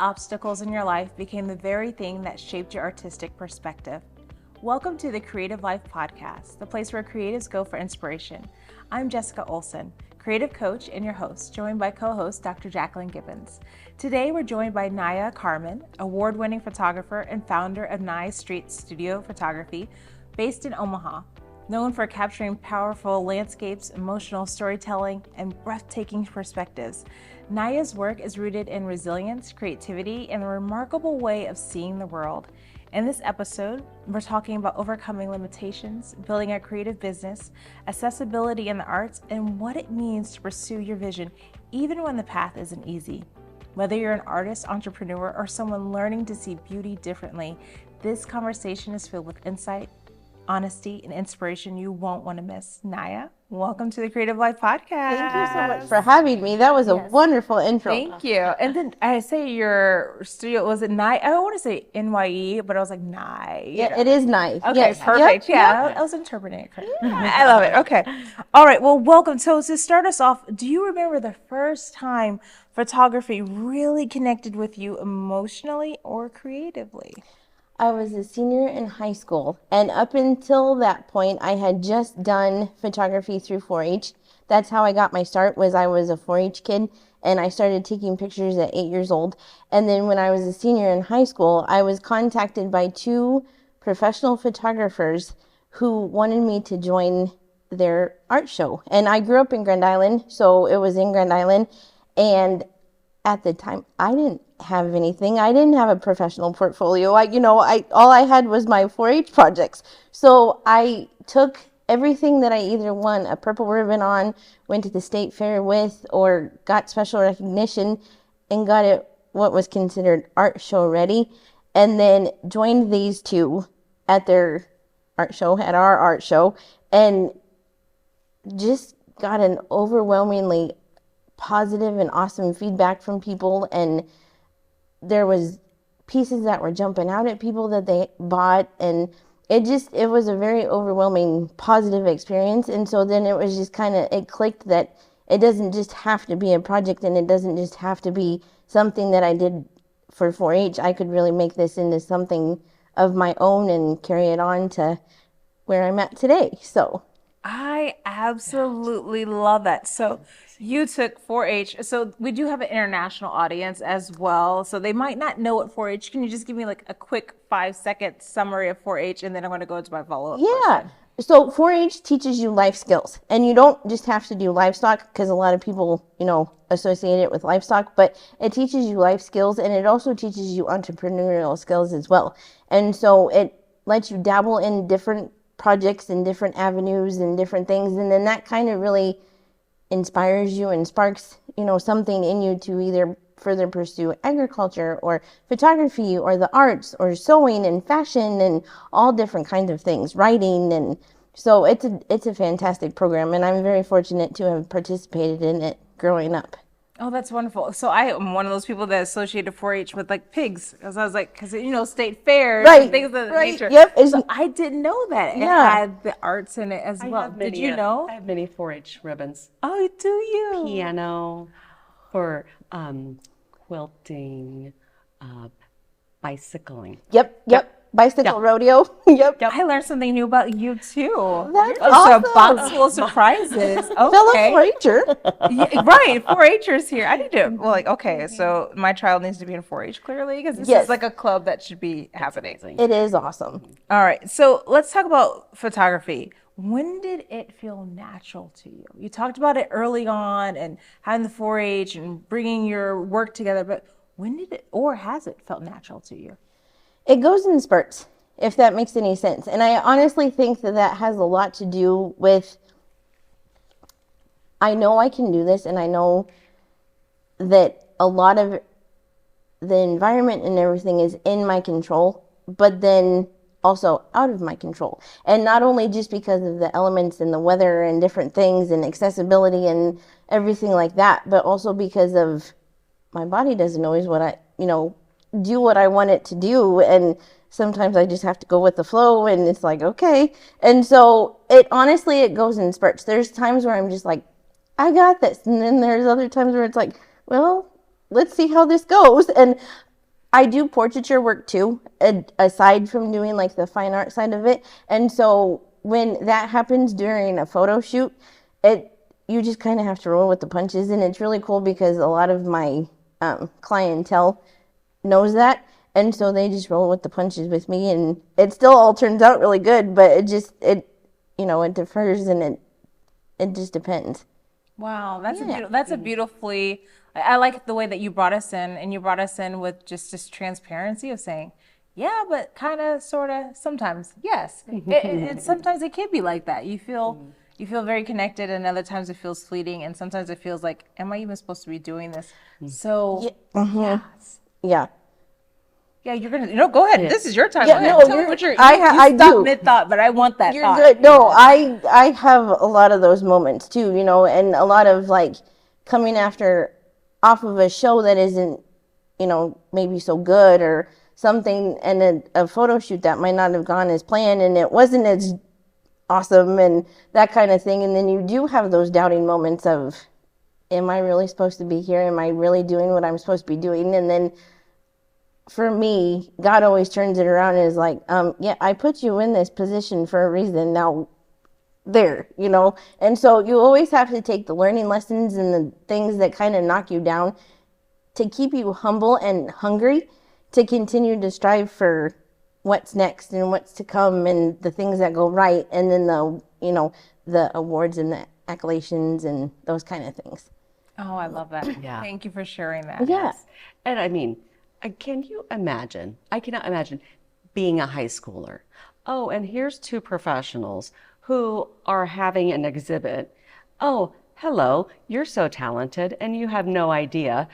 obstacles in your life became the very thing that shaped your artistic perspective? Welcome to the Creative Life Podcast, the place where creatives go for inspiration. I'm Jessica Olson, creative coach and your host, joined by co-host Dr. Jacqueline Gibbons. Today, we're joined by Nia Karmann, award-winning photographer and founder of Nia Street Studio Photography, based in Omaha. Known for capturing powerful landscapes, emotional storytelling, and breathtaking perspectives, Nia's work is rooted in resilience, creativity, and a remarkable way of seeing the world. In this episode, we're talking about overcoming limitations, building a creative business, accessibility in the arts, and what it means to pursue your vision even when the path isn't easy. Whether you're an artist, entrepreneur, or someone learning to see beauty differently, this conversation is filled with insight, honesty, and inspiration you won't want to miss. Nia, welcome to the Creative Life Podcast. Thank you so much for having me. That was a wonderful intro. Thank you. And then I say your studio, was it Nia? I don't want to say NYE, but I was like Nia. Yeah, it is nice. Okay, yes. perfect. Yep. Yeah, Yep. I was interpreting it correctly. I love it. Okay. All right. Well, welcome. So to start us off, do you remember the first time photography really connected with you emotionally or creatively? I was a senior in high school, and up until that point, I had just done photography through 4-H. That's how I got my start. Was I was a 4-H kid, and I started taking pictures at 8 years old. And then when I was a senior in high school, I was contacted by 2 professional photographers who wanted me to join their art show. And I grew up in Grand Island, so it was in Grand Island, and at the time, I didn't have anything. I didn't have a professional portfolio. All I had was my 4-H projects. So I took everything that I either won a purple ribbon on, went to the state fair with, or got special recognition and got it what was considered art show ready, and then joined these 2 at their art show, at our art show, and just got an overwhelmingly positive and awesome feedback from people. And there was pieces that were jumping out at people that they bought, and it was a very overwhelming positive experience. And so then it was just it clicked that it doesn't just have to be a project, and it doesn't just have to be something that I did for 4-H. I could really make this into something of my own and carry it on to where I'm at today. So I absolutely love that. So you took 4-H. So we do have an international audience as well. So they might not know what 4-H. Can you just give me like a quick 5-second summary of 4-H, and then I'm going to go into my follow-up question. So 4-H teaches you life skills, and you don't just have to do livestock, because a lot of people, associate it with livestock, but it teaches you life skills, and it also teaches you entrepreneurial skills as well. And so it lets you dabble in different projects and different avenues and different things, and then that kind of really inspires you and sparks something in you to either further pursue agriculture or photography or the arts or sewing and fashion and all different kinds of things, writing. And so it's a fantastic program, and I'm very fortunate to have participated in it growing up. Oh, that's wonderful. So I am one of those people that associated 4-H with like pigs, because I was like, state fairs and things of that nature. Yep. So I didn't know that it had the arts in it as well. Did you know? I have many 4-H ribbons. Oh, do you? Piano, for quilting, bicycling. Yep. Bicycle rodeo. Yep. I learned something new about you too. That's So a awesome. box full of surprises. Fellow Okay. 4-H'er. Yeah, right, 4-H'ers here. I need to, okay, so my child needs to be in 4-H clearly, because this Yes. is like a club that should be happening. It is awesome. All right, so let's talk about photography. When did it feel natural to you? You talked about it early on and having the 4-H and bringing your work together, but when did it, or has it felt natural to you? It goes in spurts, if that makes any sense. And I honestly think that has a lot to do with, I know I can do this, and I know that a lot of the environment and everything is in my control, but then also out of my control. And not only just because of the elements and the weather and different things and accessibility and everything like that, but also because of my body doesn't always do what I want it to do, and sometimes I just have to go with the flow, and it's like, okay. And so it goes in spurts. There's times where I'm just like, I got this, and then there's other times where it's like, well, let's see how this goes. And I do portraiture work too, aside from doing like the fine art side of it. And so when that happens during a photo shoot, you just kind of have to roll with the punches. And it's really cool because a lot of my clientele knows that. And so they just roll with the punches with me, and it still all turns out really good, but it differs, and it just depends. Wow, that's a beautifully. I like the way that you brought us in, and you brought us in with just this transparency of saying, yeah, but kind of, sort of, sometimes, yes. Sometimes it can be like that. You feel very connected, and other times it feels fleeting, and sometimes it feels like, am I even supposed to be doing this? So, yes. Yeah. Yeah, you're gonna go ahead. This is your time. Yeah, Go ahead. no, Tell me what you I stop do. mid thought, but I want that You're thought. good. No, I have a lot of those moments too, and a lot of like coming off of a show that isn't, maybe so good or something, and a photo shoot that might not have gone as planned, and it wasn't as awesome and that kind of thing. And then you do have those doubting moments of, am I really supposed to be here? Am I really doing what I'm supposed to be doing? And then for me, God always turns it around and is like, yeah, I put you in this position for a reason. Now, there, And so you always have to take the learning lessons and the things that kind of knock you down to keep you humble and hungry to continue to strive for what's next and what's to come and the things that go right. And then the awards and the accolations and those kind of things. Oh, I love that. Yeah. Thank you for sharing that. Yeah. And I mean, can you imagine? I cannot imagine being a high schooler. Oh, and here's two professionals who are having an exhibit. Oh, hello, you're so talented and you have no idea.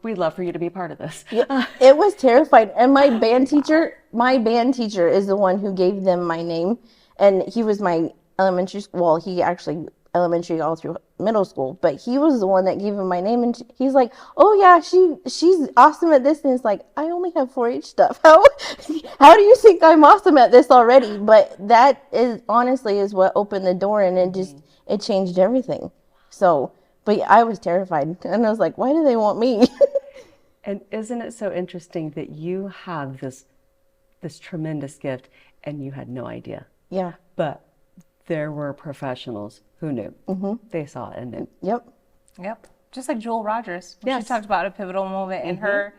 We'd love for you to be part of this. Yeah, it was terrifying. And my band teacher is the one who gave them my name. And he was my elementary school. Well, he actually elementary all through middle school, but he was the one that gave him my name. And he's like, oh yeah, she's awesome at this. And it's like, I only have 4-H stuff. How do you think I'm awesome at this already? But that is honestly is what opened the door, and it changed everything. So, but yeah, I was terrified, and I was like, why do they want me? And isn't it so interesting that you have this tremendous gift and you had no idea? Yeah. But there were professionals who knew. Mm-hmm. They saw it and knew. Yep. Just like Jewel Rogers. Yes. She talked about a pivotal moment in her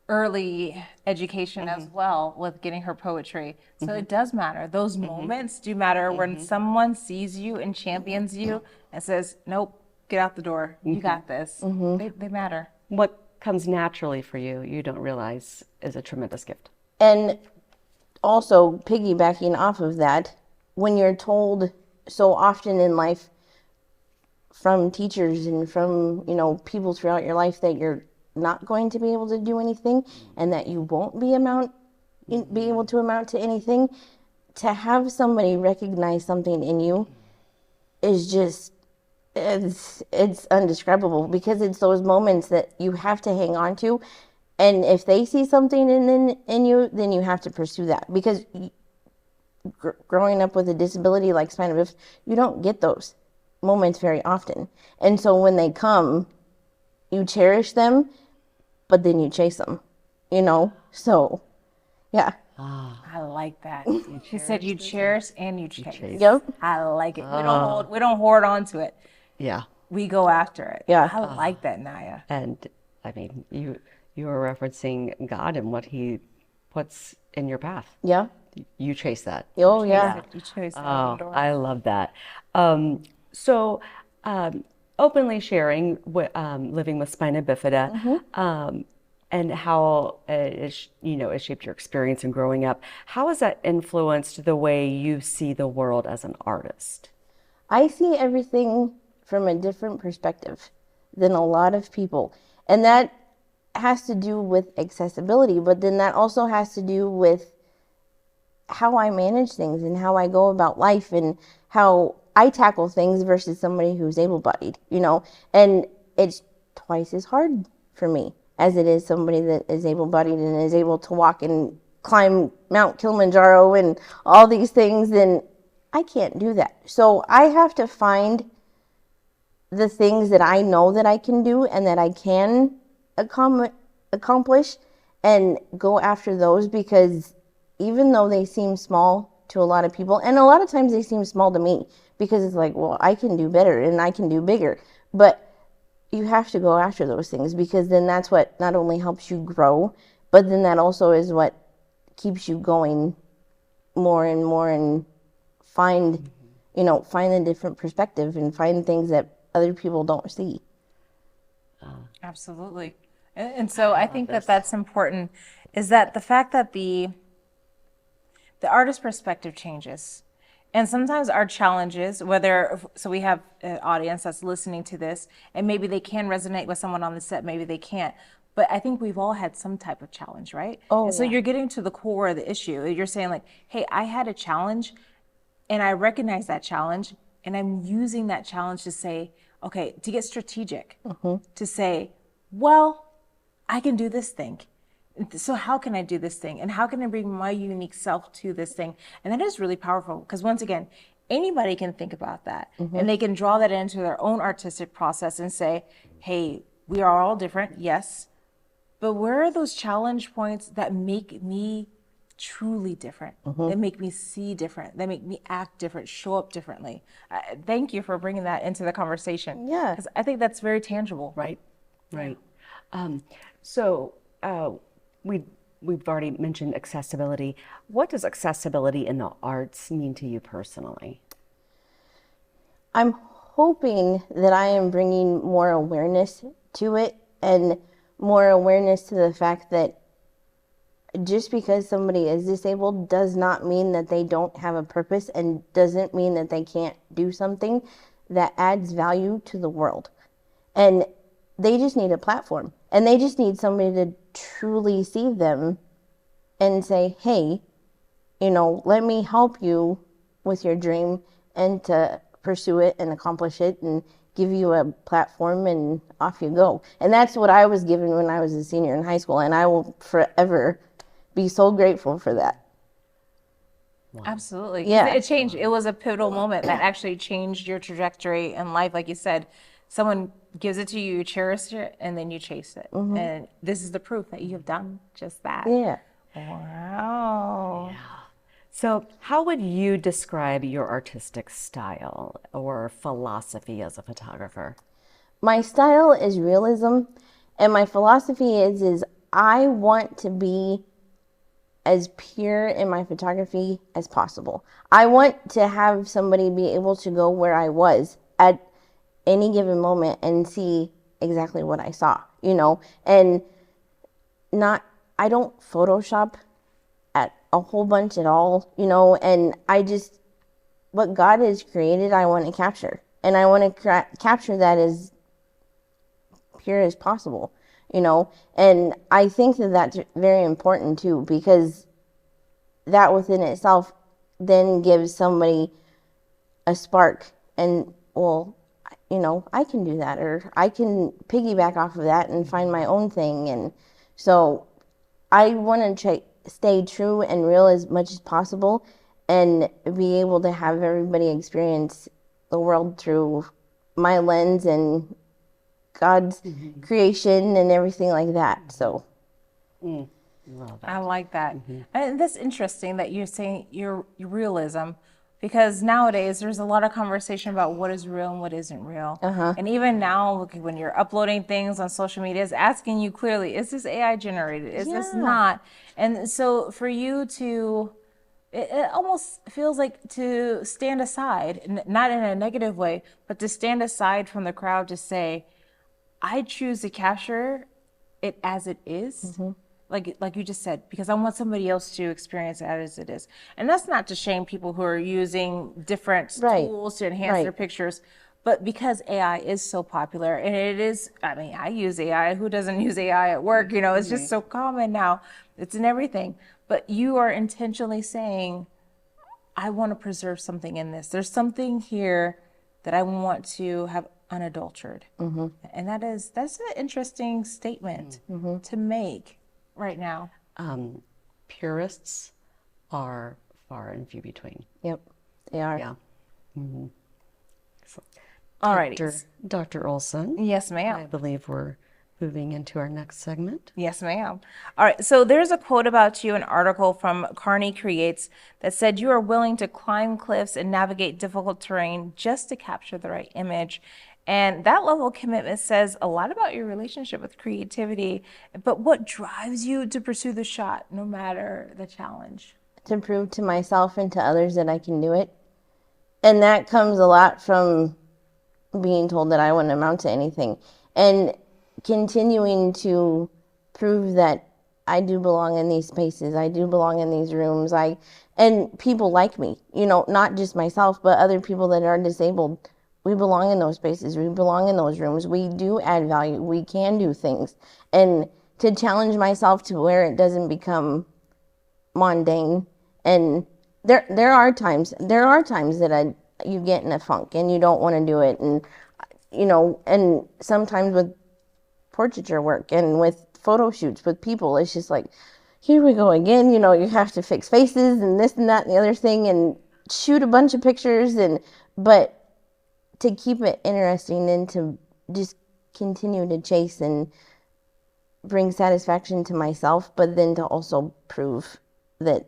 early education as well with getting her poetry. So it does matter. Those moments do matter when someone sees you and champions you and says, nope, get out the door. You got this. They matter. What comes naturally for you, you don't realize is a tremendous gift. And also piggybacking off of that, when you're told so often in life from teachers and from, people throughout your life that you're not going to be able to do anything and that you won't be able to amount to anything, to have somebody recognize something in you is just, it's indescribable, because it's those moments that you have to hang on to. And if they see something in you, then you have to pursue that, because growing up with a disability like spina bifida, you don't get those moments very often. And so when they come, you cherish them, but then you chase them, So, yeah. I like that. She said you cherish and you chase. Yep. I like it. We don't hoard onto it. Yeah. We go after it. Yeah. I like that, Nia. And I mean, you are referencing God and what He puts in your path. Yeah. You chase that. Oh, yeah. You chase that Oh, I love that. So, openly sharing living with spina bifida, and how it shaped your experience in growing up. How has that influenced the way you see the world as an artist? I see everything from a different perspective than a lot of people. And that has to do with accessibility, but then that also has to do with how I manage things and how I go about life and how I tackle things versus somebody who's able-bodied, and it's twice as hard for me as it is somebody that is able-bodied and is able to walk and climb Mount Kilimanjaro and all these things, and I can't do that. So I have to find the things that I know that I can do and that I can accomplish, and go after those, because even though they seem small to a lot of people, and a lot of times they seem small to me, because it's like, well, I can do better and I can do bigger. But you have to go after those things, because then that's what not only helps you grow, but then that also is what keeps you going more and more, and find, find a different perspective and find things that other people don't see. Absolutely. And so I think that that's important, is that the fact that the artist perspective changes. And sometimes our challenges, so we have an audience that's listening to this, and maybe they can resonate with someone on the set, maybe they can't. But I think we've all had some type of challenge, right? Oh, and so yeah. you're getting to the core of the issue. You're saying like, hey, I had a challenge and I recognize that challenge, and I'm using that challenge to say, okay, to get strategic, to say, well, I can do this thing. So how can I do this thing? And how can I bring my unique self to this thing? And that is really powerful, because once again, anybody can think about that, and they can draw that into their own artistic process and say, hey, we are all different, yes, but where are those challenge points that make me truly different, that make me see different, that make me act different, show up differently? Thank you for bringing that into the conversation. Yeah. Because I think that's very tangible. Right, right. So we've already mentioned accessibility. What does accessibility in the arts mean to you personally? I'm hoping that I am bringing more awareness to it, and more awareness to the fact that just because somebody is disabled does not mean that they don't have a purpose, and doesn't mean that they can't do something that adds value to the world. And they just need a platform, and they just need somebody to truly see them and say, hey, let me help you with your dream, and to pursue it and accomplish it, and give you a platform, and off you go. And that's what I was given when I was a senior in high school, and I will forever be so grateful for that. Wow. Absolutely. 'Cause Yeah. it changed. It was a pivotal moment that actually changed your trajectory in life. Like you said, someone gives it to you, you cherish it, and then you chase it. And this is the proof that you have done just that. Yeah. Wow. Yeah. So how would you describe your artistic style or philosophy as a photographer? My style is realism, and my philosophy is I want to be as pure in my photography as possible. I want to have somebody be able to go where I was at any given moment and see exactly what I saw, and I don't Photoshop at a whole bunch at all, and what God has created, I want to capture, and I want to capture that as pure as possible, and I think that that's very important too, because that within itself then gives somebody a spark, and well, I can do that, or I can piggyback off of that and find my own thing. And so I want to stay true and real as much as possible, and be able to have everybody experience the world through my lens and God's creation and everything like that. So Love it. I like that. And that's interesting that you're saying your realism, because nowadays there's a lot of conversation about what is real and what isn't real. And even now, when you're uploading things on social media, it's asking you clearly, is this AI generated? Is this not? And so for you to, it almost feels like to stand aside, not in a negative way, but to stand aside from the crowd to say, I choose to capture it as it is. Like you just said, because I want somebody else to experience it as it is. And that's not to shame people who are using different tools to enhance their pictures, but because AI is so popular, and it is, I use AI. Who doesn't use AI at work? It's just so common now. It's in everything. But you are intentionally saying, I want to preserve something in this. There's something here that I want to have unadulterated. And that's an interesting statement to make right now. Purists are far and few between. Yep, they are. Yeah. All right, Dr. Olson. Yes, ma'am. I believe we're moving into our next segment. Yes, ma'am. All right. So there's a quote about you, an article from Carney Creates that said you are willing to climb cliffs and navigate difficult terrain just to capture the right image. And that level of commitment says a lot about your relationship with creativity. But what drives you to pursue the shot, no matter the challenge? To prove to myself and to others that I can do it. And that comes a lot from being told that I wouldn't amount to anything. And continuing to prove that I do belong in these spaces. I do belong in these rooms. And people like me, not just myself, but other people that are disabled. We belong in those spaces. We belong in those rooms. We do add value. We can do things. And to challenge myself to where it doesn't become mundane. And there are times that you get in a funk and you don't want to do it. And, and sometimes with portraiture work and with photo shoots with people, it's just like, here we go again. You have to fix faces and this and that and the other thing and shoot a bunch of pictures. But to keep it interesting and to just continue to chase and bring satisfaction to myself, but then to also prove that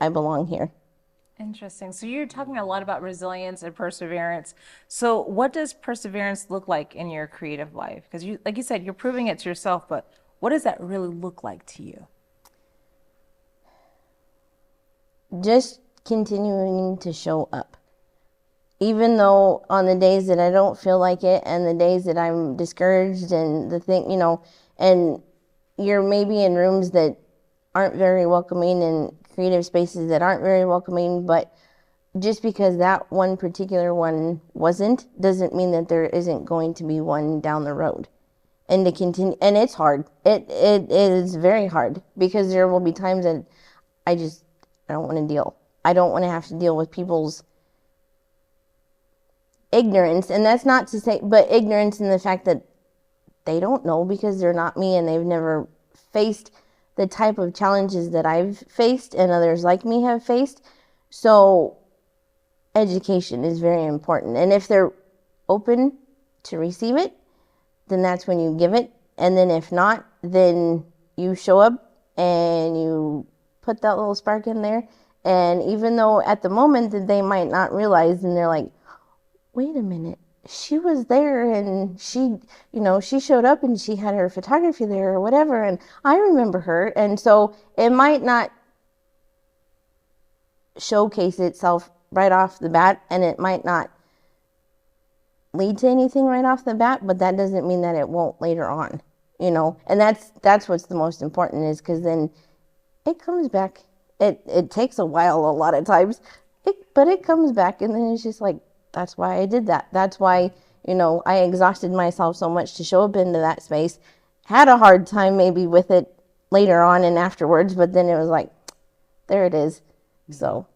I belong here. Interesting. So you're talking a lot about resilience and perseverance. So what does perseverance look like in your creative life? Because like you said, you're proving it to yourself, but what does that really look like to you? Just continuing to show up. Even though on the days that I don't feel like it and the days that I'm discouraged and and you're maybe in rooms that aren't very welcoming and creative spaces that aren't very welcoming, but just because that one particular one wasn't, doesn't mean that there isn't going to be one down the road. And to continue, and it's hard. It is very hard because there will be times that I don't want to deal. I don't want to have to deal with people's ignorance, and that's not to say, but ignorance in the fact that they don't know because they're not me and they've never faced the type of challenges that I've faced and others like me have faced. So education is very important. And if they're open to receive it, then that's when you give it. And then if not, then you show up and you put that little spark in there. And even though at the moment that they might not realize, and they're like, wait a minute, she was there and she showed up and she had her photography there or whatever, and I remember her. And so it might not showcase itself right off the bat, and it might not lead to anything right off the bat, but that doesn't mean that it won't later on, and that's what's the most important, is because then it comes back. It takes a while a lot of times, but it comes back, and then it's just like, that's why I did that. That's why, I exhausted myself so much to show up into that space. Had a hard time maybe with it later on and afterwards, but then it was like, there it is. So.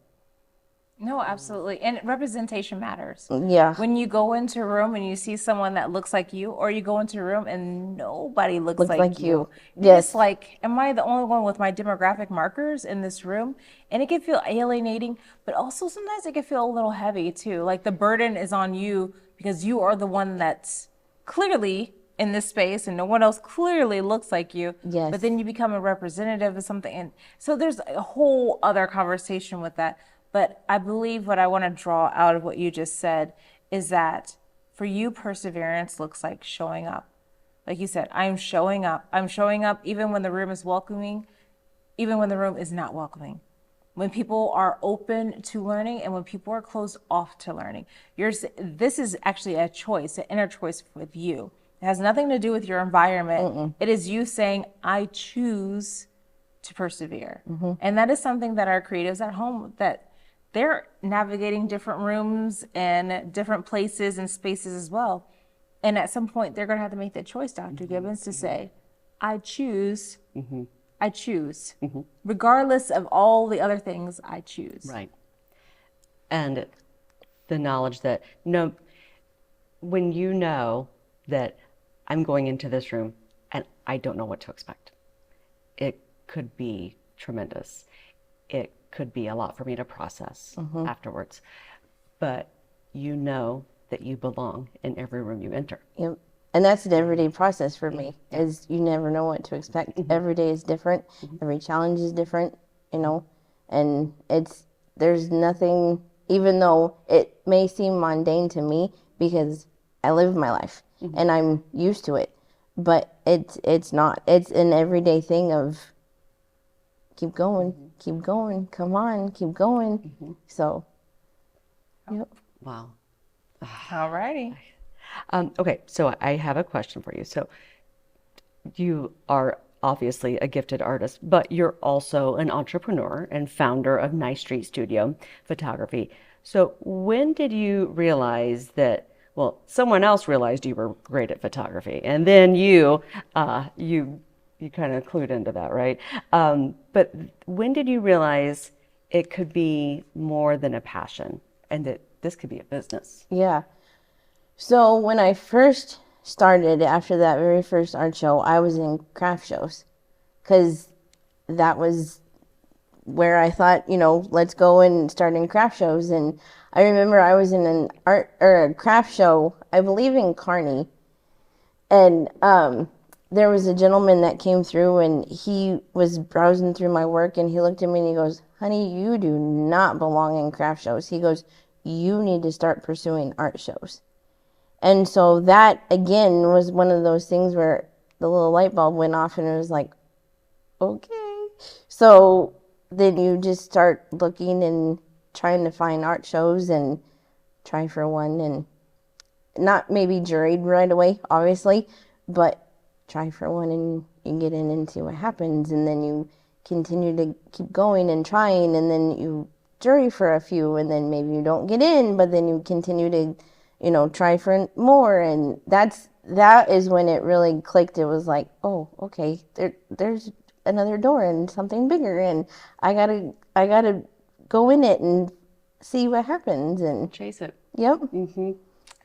No, absolutely. And representation matters. Yeah. When you go into a room and you see someone that looks like you, or you go into a room and nobody looks like you. Yes. It's like, am I the only one with my demographic markers in this room? And it can feel alienating, but also sometimes it can feel a little heavy too. Like the burden is on you because you are the one that's clearly in this space and no one else clearly looks like you. Yes. But then you become a representative of something. And so there's a whole other conversation with that. But I believe what I want to draw out of what you just said is that for you, perseverance looks like showing up. Like you said, I'm showing up. I'm showing up even when the room is welcoming, even when the room is not welcoming. When people are open to learning and when people are closed off to learning. This is actually a choice, an inner choice with you. It has nothing to do with your environment. Mm-mm. It is you saying, I choose to persevere. Mm-hmm. And that is something that our creatives at home, that they're navigating different rooms and different places and spaces as well. And at some point, they're going to have to make that choice, Dr. Gibbons, to say, I choose, regardless of all the other things, I choose. Right. And the knowledge that, when you know that I'm going into this room and I don't know what to expect, it could be tremendous. It could be a lot for me to process afterwards. But you know that you belong in every room you enter. Yep. And that's an everyday process for me, is you never know what to expect. Every day is different. Every challenge is different, you know, and there's nothing, even though it may seem mundane to me because I live my life and I'm used to it, but it's not. It's an everyday thing of keep going, come on, keep going. So, yep. Wow. All righty. Okay, so I have a question for you. So you are obviously a gifted artist, but you're also an entrepreneur and founder of Nice Street Studio Photography. So when did you realize that, well, someone else realized you were great at photography, and then you kind of clued into that, right? But when did you realize it could be more than a passion and that this could be a business? Yeah. So when I first started, after that very first art show, I was in craft shows because that was where I thought, let's go and start in craft shows. And I remember I was in an art or a craft show, I believe in Kearney, and there was a gentleman that came through and he was browsing through my work and he looked at me and he goes, "Honey, you do not belong in craft shows." He goes, "You need to start pursuing art shows." And so that, again, was one of those things where the little light bulb went off and it was like, okay. So then you just start looking and trying to find art shows and try for one, and not maybe juried right away, obviously, but try for one and you get in and see what happens. And then you continue to keep going and trying, and then you jury for a few, and then maybe you don't get in, but then you continue to try for more, and that is when it really clicked. It was like, oh, okay, there's another door and something bigger, and I gotta go in it and see what happens and chase it. Yep.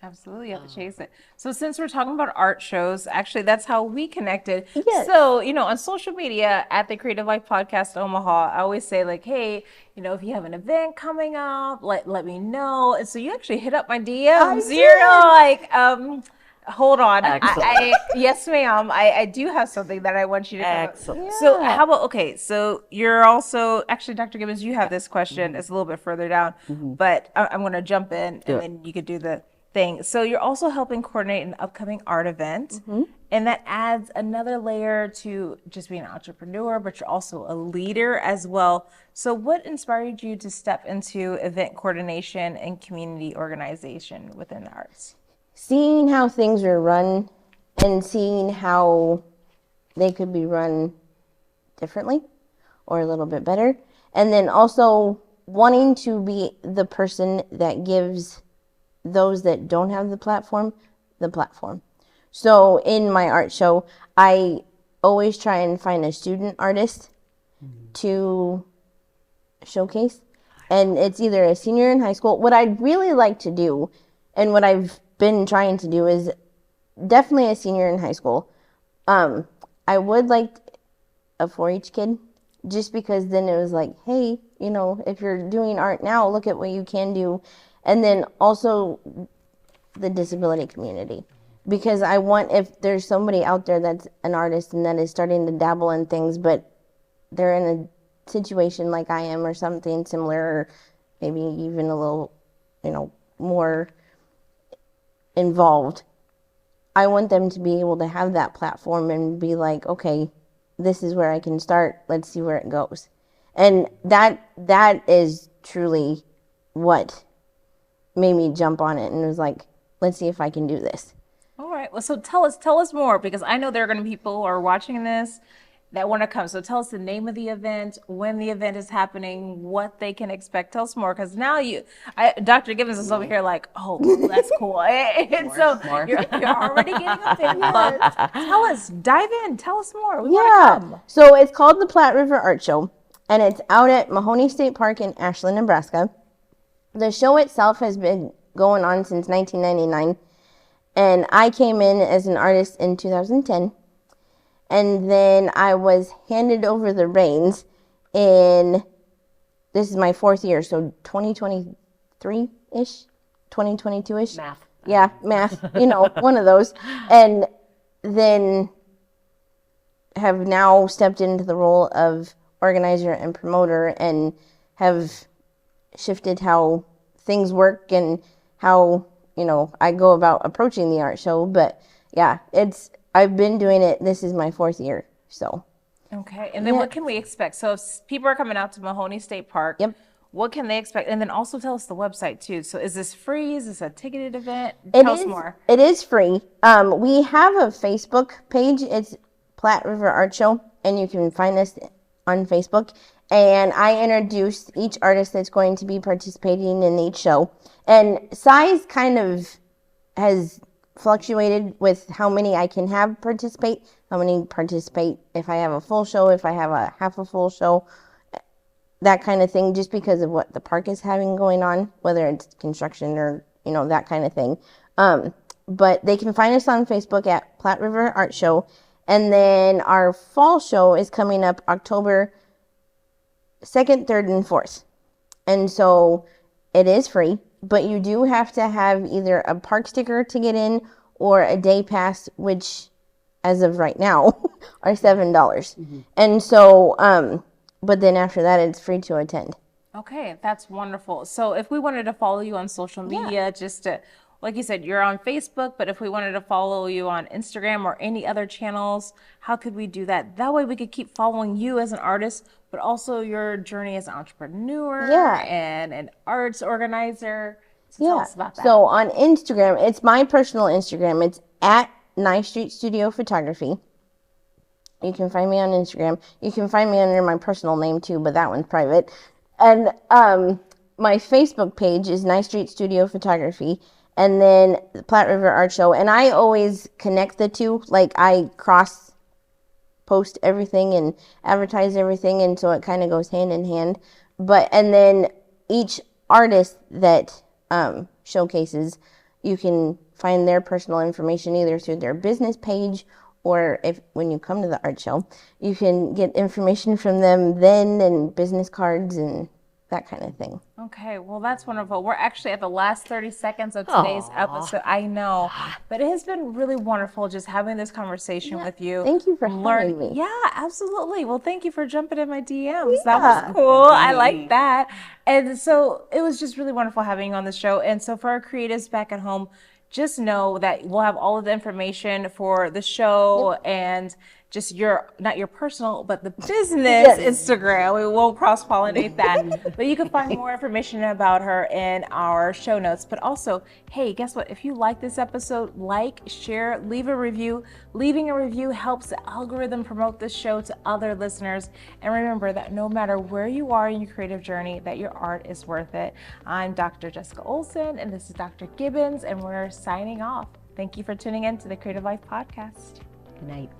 Absolutely, you have to chase it. So since we're talking about art shows, actually that's how we connected. Yes. So, on social media at the Creative Life Podcast Omaha, I always say like, hey, if you have an event coming up, let me know. And so you actually hit up my DMs. Hold on. Yes, ma'am. I do have something that I want you to cover. Excellent. Yeah. So how about, okay, so you're also, actually, Dr. Gibbons, you have this question. It's a little bit further down, but I'm going to jump in and then you could do the thing. So you're also helping coordinate an upcoming art event, and that adds another layer to just being an entrepreneur, but you're also a leader as well. So what inspired you to step into event coordination and community organization within the arts? Seeing how things were run and seeing how they could be run differently or a little bit better, and then also wanting to be the person that gives those that don't have the platform. So in my art show, I always try and find a student artist to showcase, and it's either a senior in high school. What I'd really like to do, and what I've been trying to do, is definitely a senior in high school. I would like a 4-H kid, just because then it was like, hey, if you're doing art now, look at what you can do. And then also the disability community, because I want, if there's somebody out there that's an artist and that is starting to dabble in things, but they're in a situation like I am or something similar, or maybe even a little, more involved, I want them to be able to have that platform and be like, okay, this is where I can start. Let's see where it goes. And that is truly what made me jump on it, and was like, let's see if I can do this. All right. Well, so tell us more, because I know there are going to be people who are watching this that want to come. So tell us the name of the event, when the event is happening, what they can expect. Tell us more, because now Dr. Gibbons is over here like, oh, that's cool. And so you're already getting a fan club. Tell us, dive in, tell us more. We want to come. So it's called the Platte River Art Show, and it's out at Mahoney State Park in Ashland, Nebraska. The show itself has been going on since 1999, and I came in as an artist in 2010, and then I was handed over the reins in, this is my 4th year, so 2023-ish, 2022-ish. Yeah, math, one of those. And then have now stepped into the role of organizer and promoter and have shifted how things work and how, I go about approaching the art show. But yeah, I've been doing it. This is my 4th year. So. Okay. And then what can we expect? So if people are coming out to Mahoney State Park, Yep. What can they expect? And then also tell us the website too. So is this free? Is this a ticketed event? Tell us more. It is free. We have a Facebook page. It's Platte River Art Show, and you can find us on Facebook. And I introduce each artist that's going to be participating in each show. And size kind of has fluctuated with how many I can have participate, how many participate if I have a full show, if I have a half a full show, that kind of thing, just because of what the park is having going on, whether it's construction or, that kind of thing. But they can find us on Facebook at Platte River Art Show. And then our fall show is coming up October 2nd, 3rd, and 4th. And so it is free, but you do have to have either a park sticker to get in or a day pass, which as of right now are $7. Mm-hmm. And so, but then after that, it's free to attend. Okay, that's wonderful. So if we wanted to follow you on social media, just to, like you said, you're on Facebook, but if we wanted to follow you on Instagram or any other channels, how could we do that? That way we could keep following you as an artist, but also your journey as an entrepreneur and an arts organizer. So tell us about that. So on Instagram, it's my personal Instagram. It's at Nia Street Studio Photography. You can find me on Instagram. You can find me under my personal name too, but that one's private. And my Facebook page is Nia Street Studio Photography, and then the Platte River Art Show. And I always connect the two. Like I cross post everything and advertise everything, and so it kind of goes hand in hand. And then each artist that showcases, you can find their personal information either through their business page, or when you come to the art show, you can get information from them then, and business cards and that kind of thing. Okay, well, that's wonderful. We're actually at the last 30 seconds of today's episode. I know, but it has been really wonderful just having this conversation with you. Thank you for having me. Yeah, absolutely. Well, thank you for jumping in my DMs. That was cool. I like that. And so it was just really wonderful having you on the show. And so for our creatives back at home, just know that we'll have all of the information for the show and just not your personal, but the business Instagram. We won't cross-pollinate that. But you can find more information about her in our show notes. But also, hey, guess what? If you like this episode, like, share, leave a review. Leaving a review helps the algorithm promote this show to other listeners. And remember that no matter where you are in your creative journey, that your art is worth it. I'm Dr. Jessica Olson, and this is Dr. Gibbons, and we're signing off. Thank you for tuning in to the Creative Life Podcast. Good night.